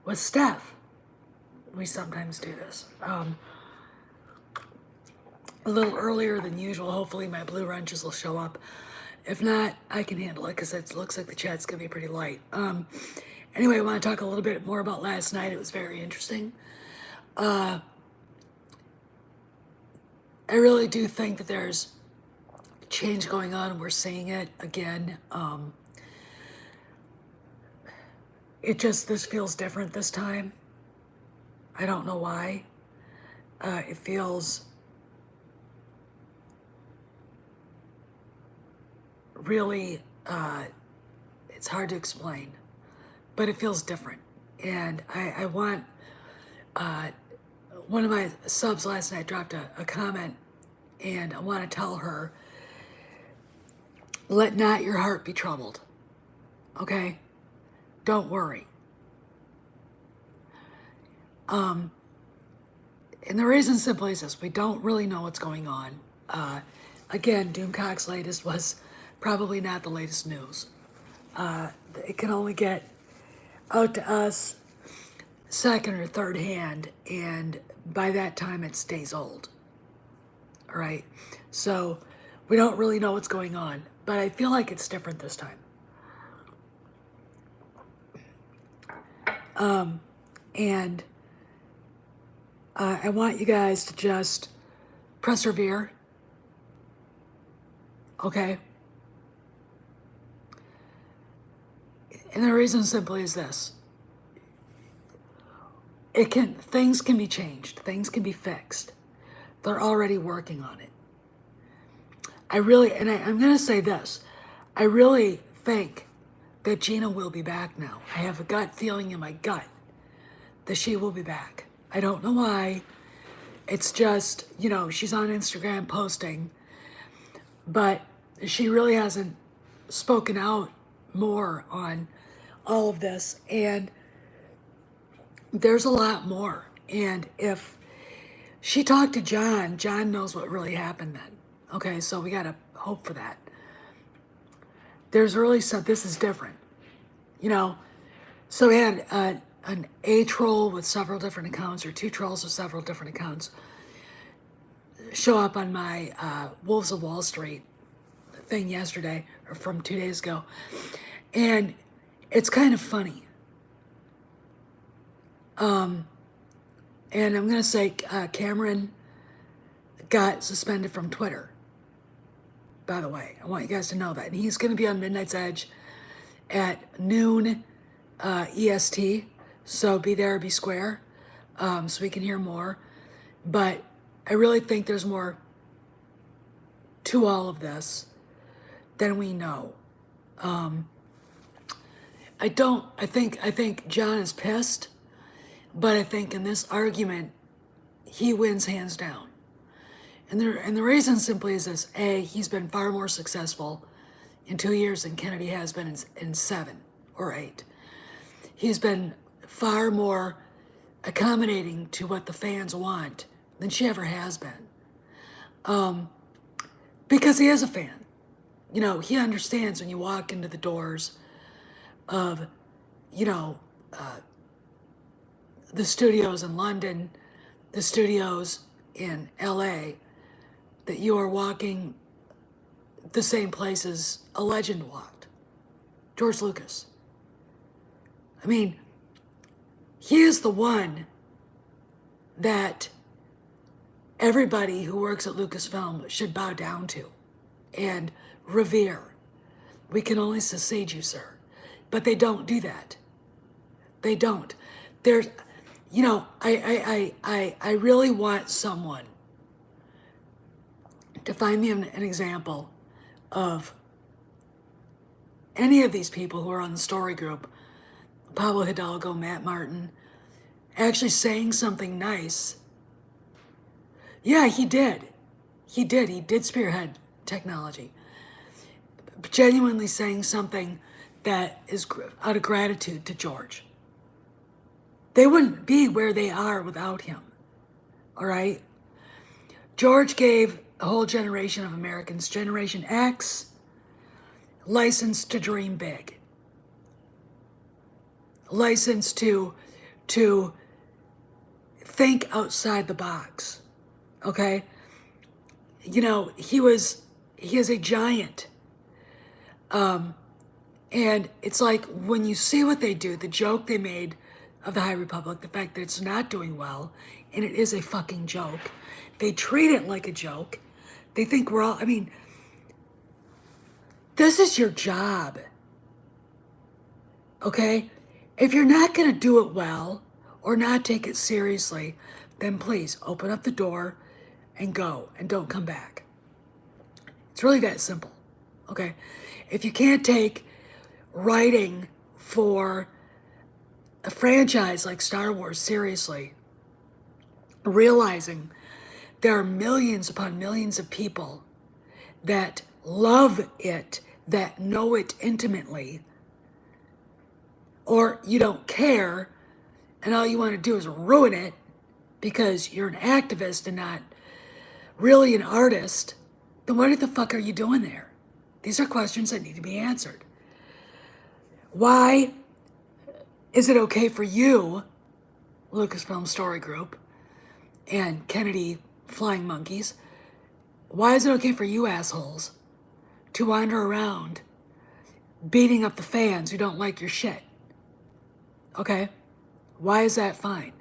with Steph. We sometimes do this. A little earlier than usual. Hopefully my blue wrenches will show up. If not, I can handle it because it looks like the chat's gonna be pretty light. Anyway, I want to talk a little bit more about last night. It was very interesting. I really do think that there's change going on, and we're seeing it again. This feels different this time. I don't know why. It feels really, it's hard to explain, but it feels different. And I want, one of my subs last night dropped a comment, and I want to tell her, let not your heart be troubled, okay? Don't worry. And the reason simply is this: we don't really know what's going on. Again, Doomcock's latest was probably not the latest news. It can only get out to us second or third hand, and by that time it's days old. All right, so we don't really know what's going on, but I feel like it's different this time. And I want you guys to just persevere, okay? And the reason simply is this: things can be changed, things can be fixed. They're already working on it. I'm gonna say this: I really think that Gina will be back now. I have a gut feeling in my gut that she will be back. I don't know why. It's just, she's on Instagram posting, but she really hasn't spoken out more on all of this. And there's a lot more. And if she talked to John, John knows what really happened then. Okay, so we gotta hope for that. There's really this is different. So we had an A troll with several different accounts, or two trolls with several different accounts, show up on my Wolves of Wall Street thing yesterday, or from 2 days ago. And it's kind of funny. And I'm going to say Cameron got suspended from Twitter, by the way. I want you guys to know that. And he's going to be on Midnight's Edge at noon EST. So be there, be square, so we can hear more. But I really think there's more to all of this than we know. I think John is pissed, but I think in this argument, he wins hands down. And the reason simply is this: A, he's been far more successful in 2 years than Kennedy has been in 7 or 8. He's been far more accommodating to what the fans want than she ever has been. Because he is a fan. He understands when you walk into the doors of, the studios in London, the studios in LA, that you are walking the same places a legend walked, George Lucas. I mean, he is the one that everybody who works at Lucasfilm should bow down to and revere. We can only succeed you, sir. But they don't do that. They don't. There's, I really want someone to find me an example of any of these people who are on the story group, Pablo Hidalgo, Matt Martin, actually saying something nice. Yeah, he did. He did spearhead technology. Genuinely saying something that is out of gratitude to George. They wouldn't be where they are without him. All right? George gave a whole generation of Americans, Generation X, license to dream big. License to to think outside the box. Okay? You know, he is a giant. And it's like when you see what they do, the joke they made of the High Republic, the fact that it's not doing well, and it is a fucking joke. They treat it like a joke. They think we're all, I mean, this is your job. Okay? If you're not going to do it well or not take it seriously, then please open up the door and go and don't come back. It's really that simple. Okay? If you can't take writing for a franchise like Star Wars seriously, realizing there are millions upon millions of people that love it, that know it intimately, or you don't care and all you want to do is ruin it because you're an activist and not really an artist, then what the fuck are you doing there? These are questions that need to be answered. Why is it okay for you, Lucasfilm Story Group, and Kennedy Flying Monkeys, why is it okay for you assholes to wander around beating up the fans who don't like your shit? Okay? Why is that fine?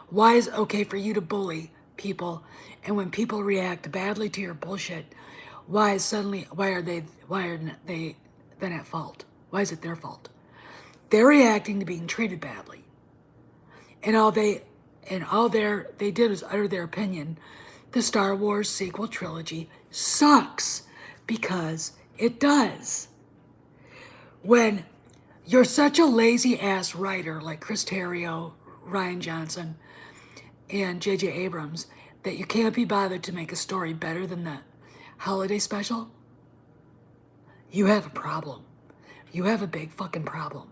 Why is it okay for you to bully people, and when people react badly to your bullshit, why are they then at fault? Why is it their fault? They're reacting to being treated badly. And all they did was utter their opinion. The Star Wars sequel trilogy sucks because it does. When you're such a lazy ass writer like Chris Terrio, Rian Johnson, and J.J. Abrams that you can't be bothered to make a story better than the holiday special, you have a problem. You have a big fucking problem.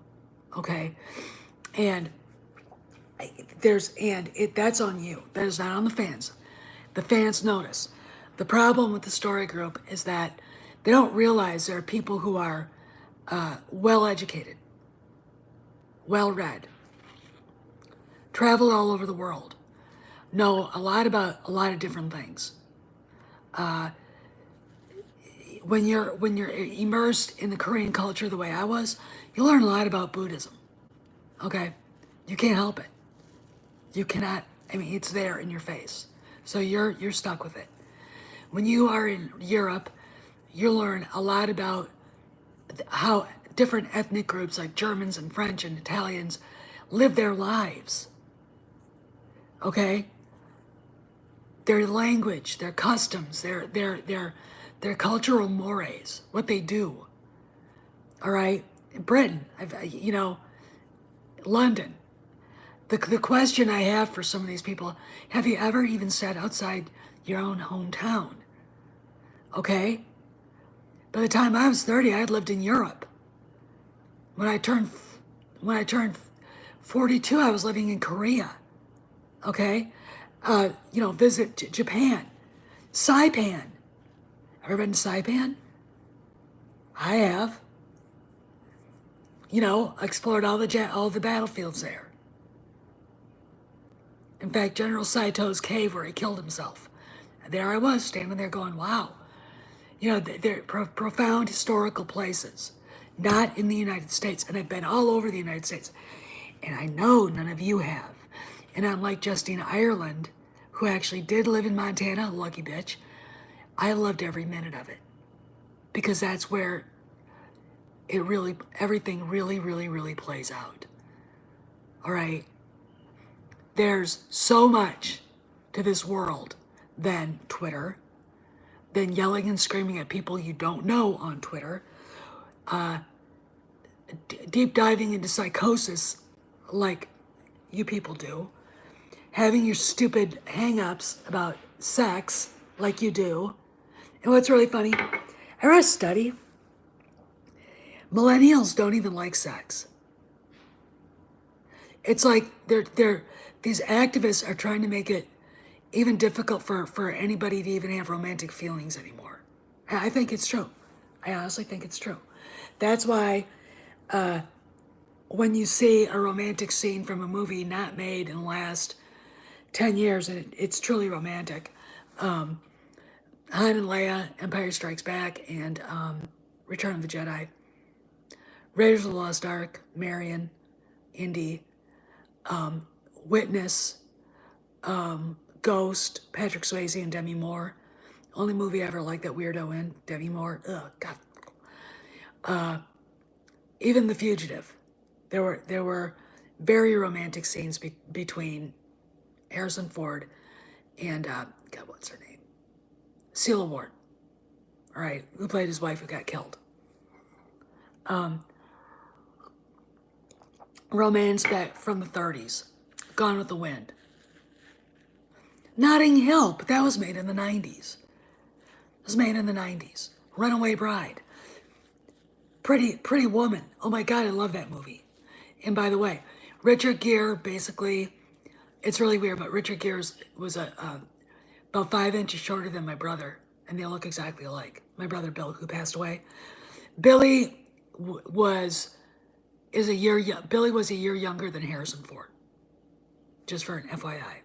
Okay? And that's on you. That is not on the fans. The fans notice. The problem with the story group is that they don't realize there are people who are well-educated, well-read, travel all over the world, know a lot about a lot of different things. When you're immersed in the Korean culture the way I was, you learn a lot about Buddhism. Okay? You can't help it. You cannot, I mean, it's there in your face. So you're stuck with it. When you are in Europe, you learn a lot about how different ethnic groups like Germans and French and Italians live their lives. Okay? Their language, their customs, their cultural mores, what they do. All right? Britain, London. The question I have for some of these people, have you ever even sat outside your own hometown? Okay? By the time I was 30, I had lived in Europe. When I turned 42, I was living in Korea. Okay? Visit Japan. Saipan. Ever been to Saipan? I have. Explored all the battlefields there. In fact, General Saito's cave where he killed himself. There I was, standing there going, wow. They're profound historical places, not in the United States. And I've been all over the United States. And I know none of you have. And unlike Justine Ireland, who actually did live in Montana, lucky bitch, I loved every minute of it. Because that's where everything really, really, really plays out. All right? There's so much to this world than Twitter, than yelling and screaming at people you don't know on Twitter, deep diving into psychosis like you people do, having your stupid hang-ups about sex like you do. And what's really funny, I read a study, millennials don't even like sex. It's like these activists are trying to make it even difficult for anybody to even have romantic feelings anymore. I think it's true. I honestly think it's true. That's why when you see a romantic scene from a movie not made in the last 10 years, and it's truly romantic. Han and Leia, Empire Strikes Back, and Return of the Jedi. Raiders of the Lost Ark, Marion, Indy, Witness, Ghost, Patrick Swayze and Demi Moore. Only movie I ever liked that weirdo in, Demi Moore. Ugh, God. Even The Fugitive. There were very romantic scenes between Harrison Ford and God, what's her name? Celia Ward. All right, who played his wife who got killed. Romance back from the 30s. Gone with the Wind. Notting Hill, but that was made in the 90s. It was made in the 90s. Runaway Bride. Pretty Woman. Oh my God, I love that movie. And by the way, Richard Gere, basically, it's really weird, but Richard Gere was about 5 inches shorter than my brother, and they look exactly alike. My brother Bill, who passed away. Billy was a year younger than Harrison Ford. Just for an FYI.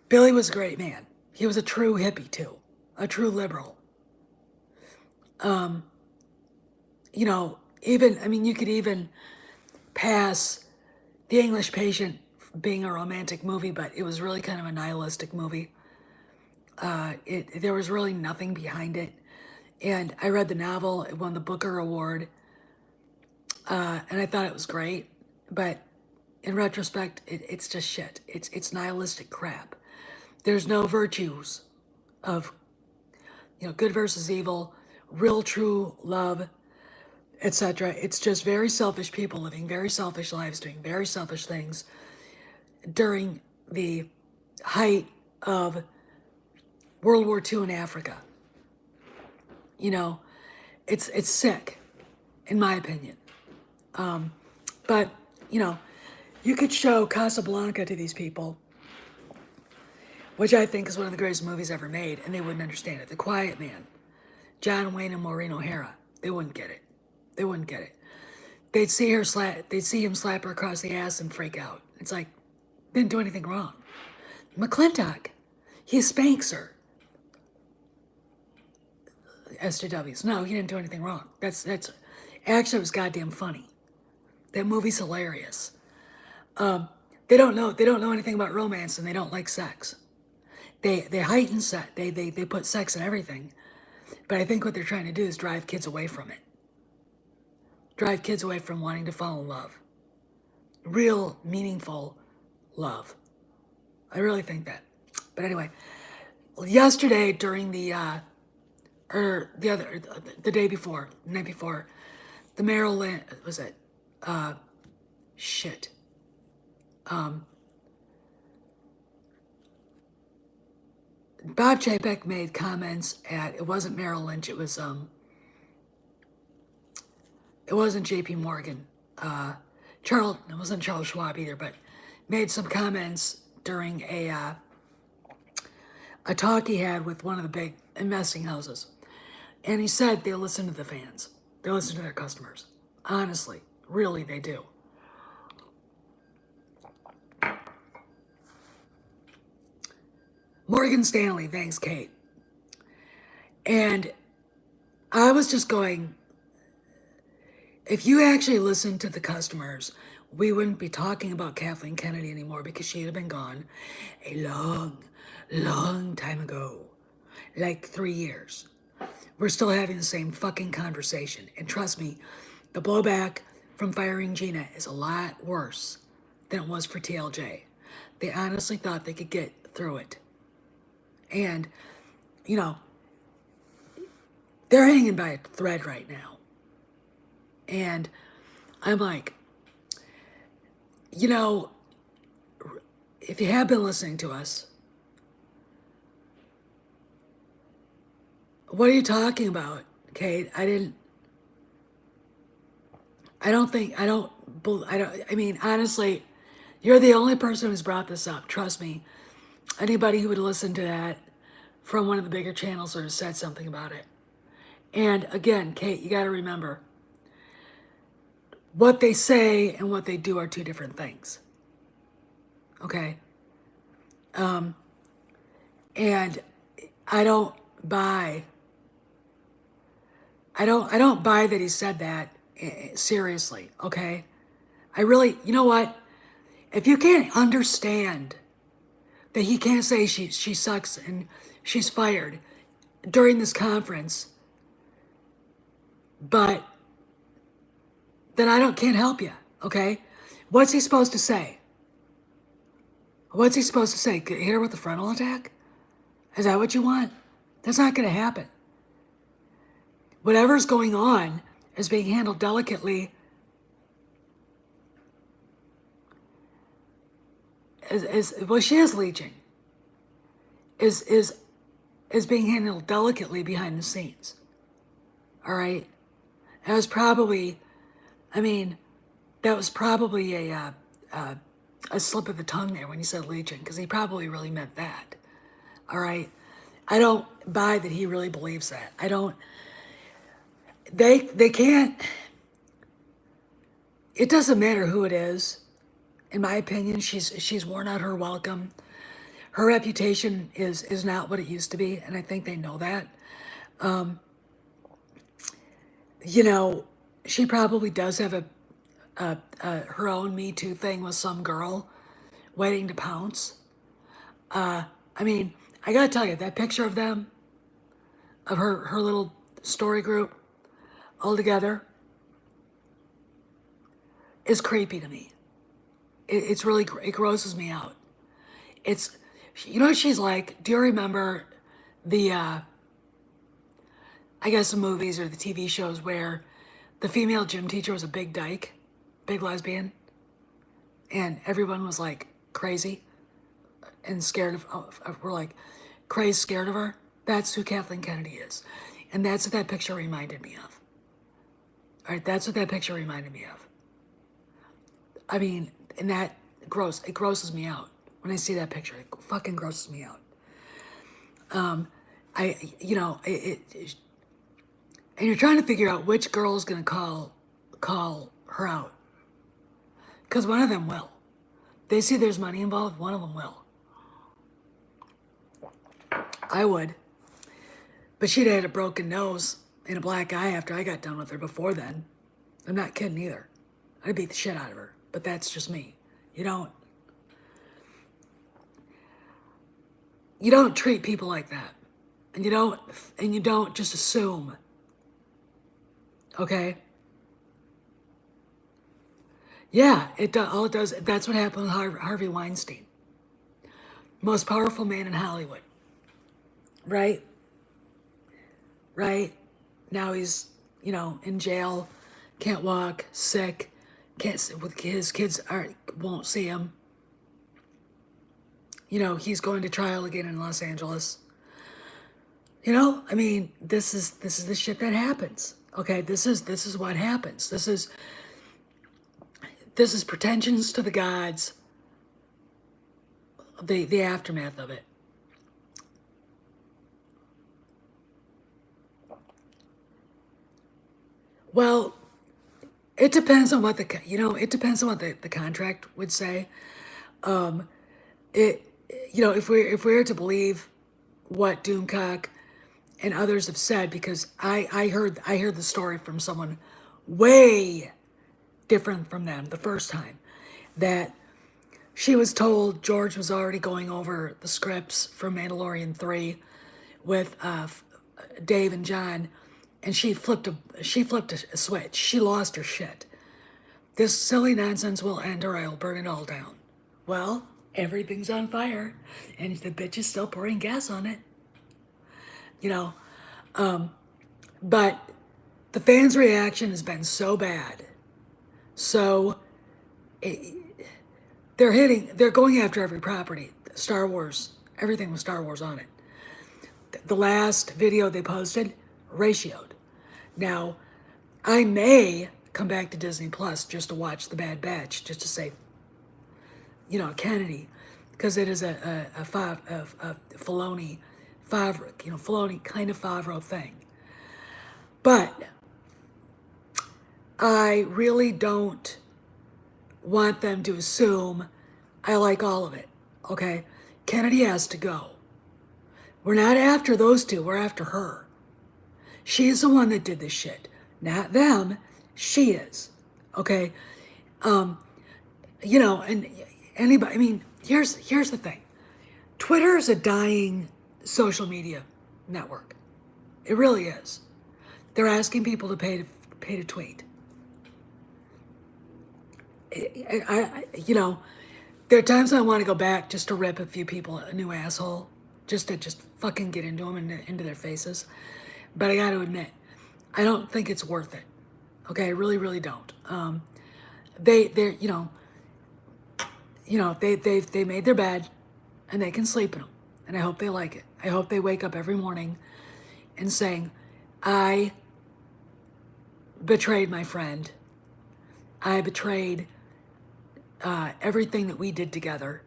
Billy was a great man. He was a true hippie too, a true liberal. You could even pass The English Patient being a romantic movie, but it was really kind of a nihilistic movie. There was really nothing behind it. And I read the novel, it won the Booker Award, and I thought it was great, but in retrospect, it's just shit. It's nihilistic crap. There's no virtues of, good versus evil, real true love, etc. It's just very selfish people living very selfish lives, doing very selfish things during the height of World War II in Africa. It's sick, in my opinion. But, you could show Casablanca to these people, which I think is one of the greatest movies ever made, and they wouldn't understand it. The Quiet Man, John Wayne and Maureen O'Hara, they wouldn't get it. They wouldn't get it. They'd see him slap her across the ass and freak out. It's like, didn't do anything wrong. McClintock, he spanks her. SJWs. No, he didn't do anything wrong. That's actually, it was goddamn funny. That movie's hilarious. They don't know anything about romance, and they don't like sex. They heighten sex. They put sex in everything. But I think what they're trying to do is drive kids away from it. Drive kids away from wanting to fall in love. Real, meaningful love. I really think that. But anyway, yesterday during the night before, the Merrill Lynch, was it? Shit. Bob Chapek made comments it wasn't Merrill Lynch, it wasn't JP Morgan. It wasn't Charles Schwab either, but made some comments during a talk he had with one of the big investing houses. And he said they listen to the fans. They listen to their customers. Honestly, really, they do. Morgan Stanley, thanks, Kate. And I was just going, if you actually listened to the customers, we wouldn't be talking about Kathleen Kennedy anymore, because she'd have been gone a long, long time ago. Like 3 years. We're still having the same fucking conversation. And trust me, the blowback from firing Gina is a lot worse than it was for TLJ. They honestly thought they could get through it. And, they're hanging by a thread right now. And I'm like, if you have been listening to us, what are you talking about, Kate? I mean, honestly, you're the only person who's brought this up. Trust me. Anybody who would listen to that from one of the bigger channels would have said something about it. And again, Kate, you got to remember, what they say and what they do are two different things. Okay? And I don't buy I don't buy that he said that seriously, okay? I really, you know what? If you can't understand that he can't say she sucks and she's fired during this conference, but then I can't help you, okay? What's he supposed to say? What's he supposed to say? Hit her with a frontal attack? Is that what you want? That's not going to happen. Whatever's going on is being handled delicately. Well, she is leeching. Is being handled delicately behind the scenes. All right. That was probably, I mean, that was probably a slip of the tongue there when he said leeching, because he probably really meant that. All right. I don't buy that he really believes that. I don't. They can't. It doesn't matter who it is. In my opinion, she's worn out her welcome. Her reputation is not what it used to be, and I think they know that. You know, she probably does have her own Me Too thing with some girl waiting to pounce. I mean, I gotta tell you, that picture of them, of her little story group all together, is creepy to me. It's really, it grosses me out. It's, you know what she's like? Do you remember the, I guess the movies or the TV shows where the female gym teacher was a big dyke, big lesbian, and everyone was like crazy and scared we're like crazy scared of her? That's who Kathleen Kennedy is. And that's what that picture reminded me of. All right, that's what that picture reminded me of. I mean, and that it grosses me out. When I see that picture, it fucking grosses me out. You know, and you're trying to figure out which girl is going to call her out. Because one of them will. They see there's money involved, one of them will. I would. But she'd had a broken nose and a black eye after I got done with her before then. I'm not kidding either. I'd beat the shit out of her. But that's just me. You don't treat people like that. And you don't just assume. Okay? Yeah, all it does, that's what happened with Harvey Weinstein. Most powerful man in Hollywood. Right? Right? Now he's, in jail, can't walk, sick, his kids won't see him. He's going to trial again in Los Angeles. I mean, this is the shit that happens. Okay, this is what happens. This is pretensions to the gods. The aftermath of it. Well, it depends on what the contract would say. If we're to believe what Doomcock and others have said, because I heard the story from someone way different from them the first time, that she was told George was already going over the scripts for Mandalorian 3 with Dave and John, and she flipped a switch. She lost her shit. This silly nonsense will end or I'll burn it all down. Well, everything's on fire, and the bitch is still pouring gas on it. But the fans' reaction has been so bad. So they're going after every property. Star Wars, everything with Star Wars on it. The last video they posted, ratioed. Now, I may come back to Disney Plus just to watch The Bad Batch, just to say, Kennedy, because it is a Filoni, Filoni kind of Favreau thing. But I really don't want them to assume I like all of it. Okay? Kennedy has to go. We're not after those two, we're after her. She's the one that did this shit. Not them. She is. Okay? And anybody, I mean, here's the thing. Twitter is a dying social media network. It really is. They're asking people to pay to tweet. There are times I want to go back just to rip a few people a new asshole, just to fucking get into them and into their faces. But I got to admit, I don't think it's worth it. Okay, I really, really don't. They're they made their bed, and they can sleep in them, and I hope they like it. I hope they wake up every morning and saying, I betrayed my friend. I betrayed everything that we did together.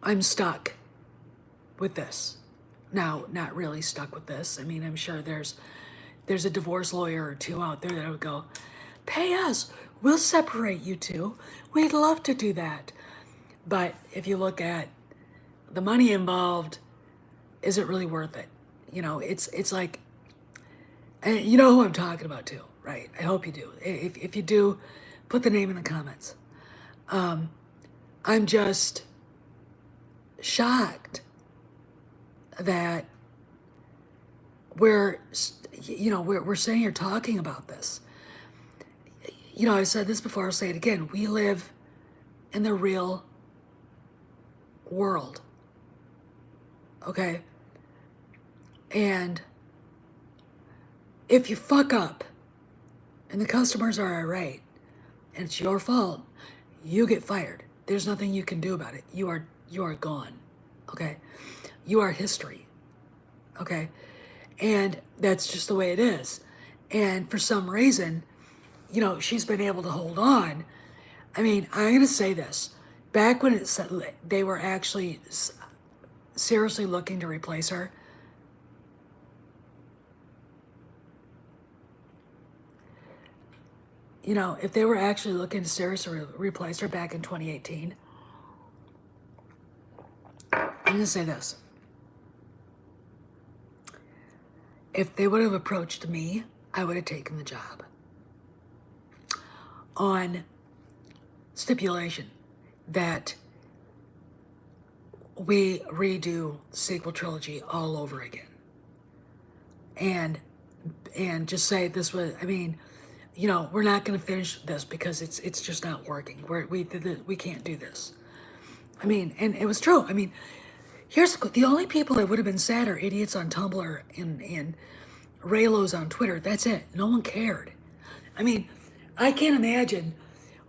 I'm stuck with this. Now, not really stuck with this. I mean, I'm sure there's a divorce lawyer or two out there that would go, pay us, we'll separate you two. We'd love to do that. But if you look at the money involved, is it really worth it? It's like, and you know who I'm talking about too, right? I hope you do. If you do, put the name in the comments. I'm just shocked that we're sitting here talking about this. I've said this before, I'll say it again. We live in the real world. Okay? And if you fuck up and the customers are irate and it's your fault, you get fired. There's nothing you can do about it. You are gone. Okay? You are history. Okay? And that's just the way it is. And for some reason, she's been able to hold on. I mean, I'm going to say this. Back when it said they were actually seriously looking to replace her, if they were actually looking to seriously replace her back in 2018, I'm going to say this. If they would have approached me, I would have taken the job. On stipulation that we redo the sequel trilogy all over again. And just say this was, I mean, we're not going to finish this because it's just not working. We can't do this. I mean, and it was true. I mean, here's the only people that would have been sad are idiots on Tumblr and Raylos on Twitter. That's it. No one cared. I mean, I can't imagine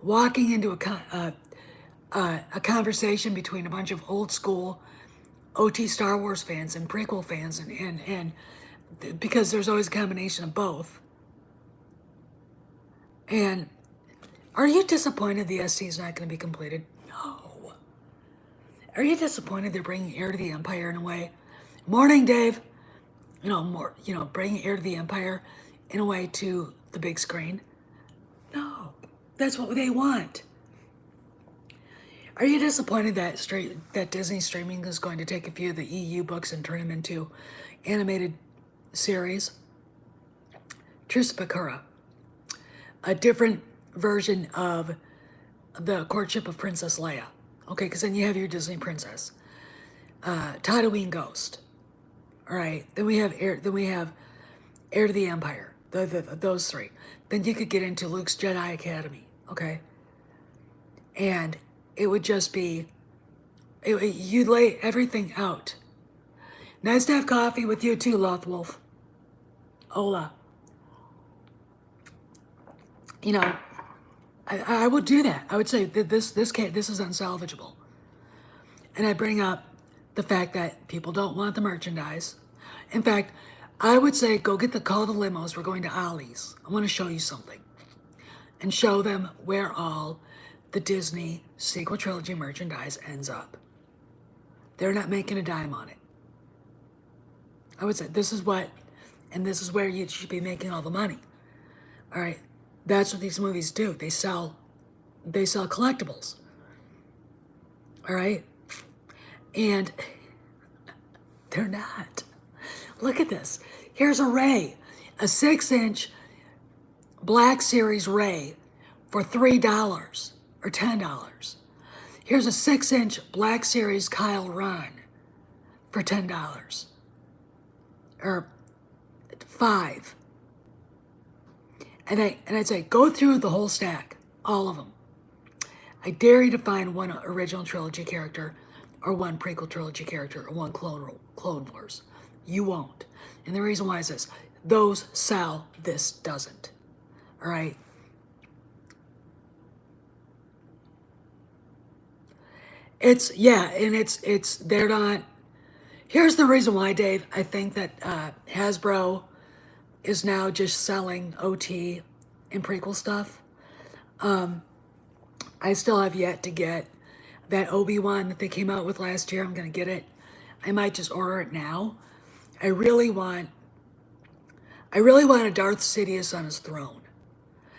walking into a conversation between a bunch of old school OT Star Wars fans and prequel fans and because there's always a combination of both. And are you disappointed the ST is not going to be completed? No. Are you disappointed they're bringing Heir to the Empire in a way? Morning, Dave. Bringing Heir to the Empire in a way to the big screen? No. That's what they want. Are you disappointed that Disney streaming is going to take a few of the EU books and turn them into animated series? Truce Bakura, a different version of the courtship of Princess Leia. Okay, because then you have your Disney princess. Tatooine Ghost. All right, then we have Heir to the Empire. Those three. Then you could get into Luke's Jedi Academy. Okay, and it would just be, you'd lay everything out. Nice to have coffee with you too, Lothwolf. Hola. I would do that. I would say that this is unsalvageable. And I bring up the fact that people don't want the merchandise. In fact, I would say call the limos. We're going to Ollie's. I want to show you something. And show them where all the Disney sequel trilogy merchandise ends up. They're not making a dime on it. I would say this is where you should be making all the money. All right, that's what these movies do. They sell collectibles. All right, and they're not. Look at this. Here's a Ray, a 6-inch Black Series Ray for $3 or $10. Here's a 6-inch Black Series Kyle Ron for $10 or $5. And I'd say go through the whole stack, all of them. I dare you to find one original trilogy character, or one prequel trilogy character, or one Clone Wars. You won't. And the reason why is this: those sell, this doesn't. All right. It's they're not. Here's the reason why, Dave. I think that Hasbro is now just selling OT and prequel stuff. I still have yet to get that Obi-Wan that they came out with last year. I'm gonna get it. I might just order it now. I really want a Darth Sidious on his throne.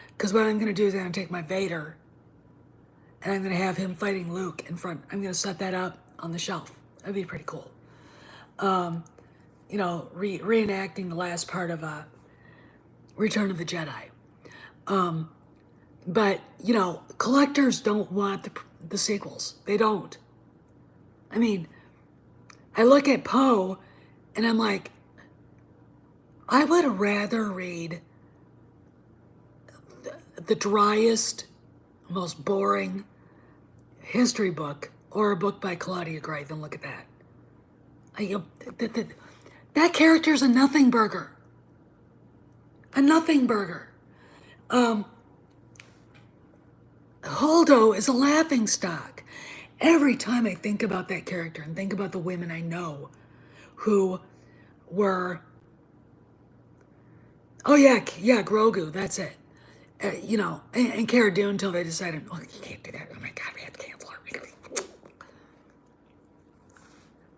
Because what I'm gonna do is I'm gonna take my Vader and I'm gonna have him fighting Luke in front. I'm gonna set that up on the shelf. That'd be pretty cool. Reenacting the last part of Return of the Jedi. But collectors don't want the sequels. They don't. I mean, I look at Poe and I'm like, I would rather read the driest, most boring history book or a book by Claudia Gray than look at that. That character's a nothing burger. A nothing burger. Holdo is a laughing stock. Every time I think about that character and think about the women I know who were, oh yeah, Grogu, that's it. And Cara Dune until they decided, oh, you can't do that. Oh my God, we have to cancel her.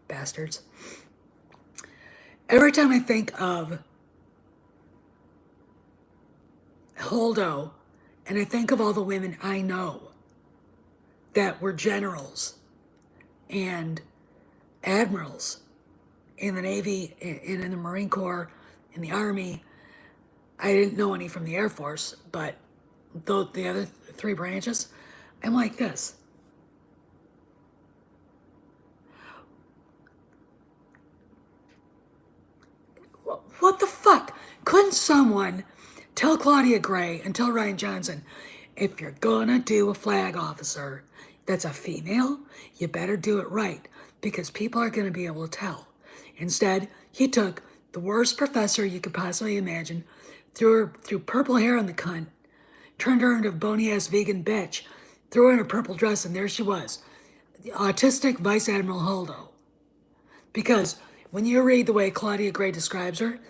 Bastards. Every time I think of Holdo, and I think of all the women I know that were generals and admirals in the Navy and in the Marine Corps, in the Army. I didn't know any from the Air Force, but the other 3 branches, I'm like this. What the fuck? Couldn't someone tell Claudia Gray and tell Rian Johnson, if you're gonna do a flag officer that's a female, you better do it right, because people are gonna be able to tell. Instead, he took the worst professor you could possibly imagine, threw purple hair on the cunt, turned her into a bony-ass vegan bitch, threw her in a purple dress, and there she was, the autistic Vice Admiral Holdo. Because when you read the way Claudia Gray describes her,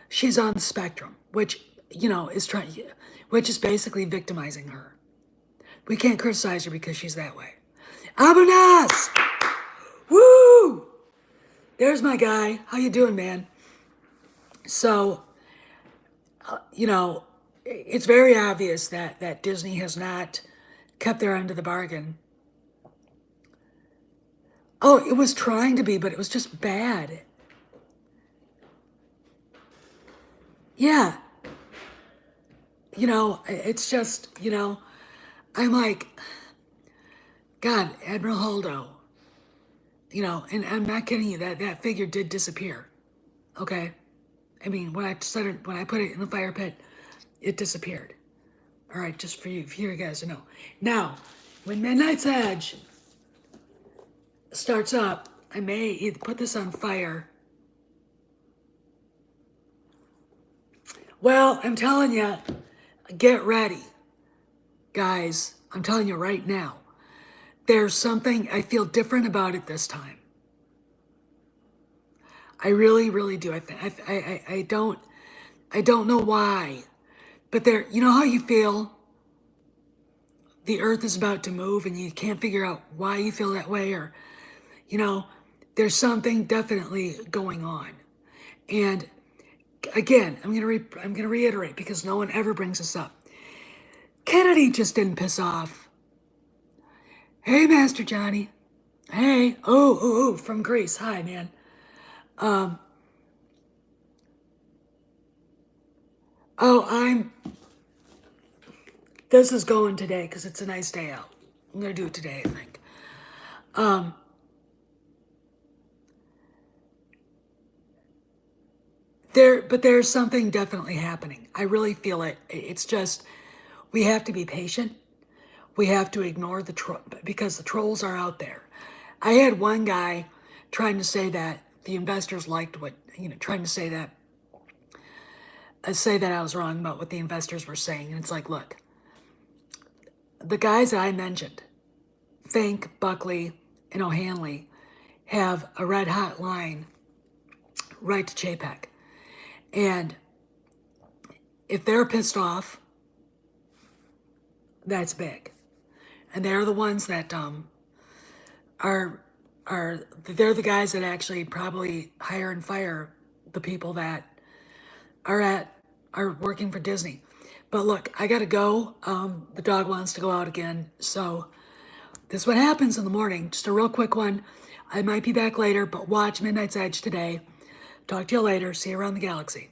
she's on the spectrum, which is basically victimizing her. We can't criticize her because she's that way. Abunas! Woo! There's my guy. How you doing, man? So, it's very obvious that Disney has not kept their end of the bargain. Oh, it was trying to be, but it was just bad. Yeah. It's just, I'm like, God, Admiral Holdo, and I'm not kidding you, that figure did disappear. Okay? I mean, when I put it in the fire pit, it disappeared. All right, just for you guys to know. Now, when Midnight's Edge starts up, I may either put this on fire. Well, I'm telling you, get ready. Guys, I'm telling you right now, there's something I feel different about it this time. I really, really do. I don't know why, but you know how you feel? The earth is about to move and you can't figure out why you feel that way, or, there's something definitely going on. And again, I'm gonna reiterate because no one ever brings this up. Kennedy just didn't piss off. Hey, Master Johnny. Hey, from Greece. Hi, man. Oh, this is going today because it's a nice day out. I'm gonna do it today, I think. But there's something definitely happening. I really feel it. It's just we have to be patient. We have to ignore the because the trolls are out there. I had one guy trying to say that the investors liked what trying to say that I was wrong about what the investors were saying, and it's like, look, the guys that I mentioned, Fink, Buckley, and O'Hanley, have a red hot line right to Chapek. And if they're pissed off, that's big. And they're the ones that are they're the guys that actually probably hire and fire the people that are working for Disney. But look, I gotta go. The dog wants to go out again, so this is what happens in the morning. Just a real quick one. I might be back later, but watch Midnight's Edge today. Talk to you later. See you around the galaxy.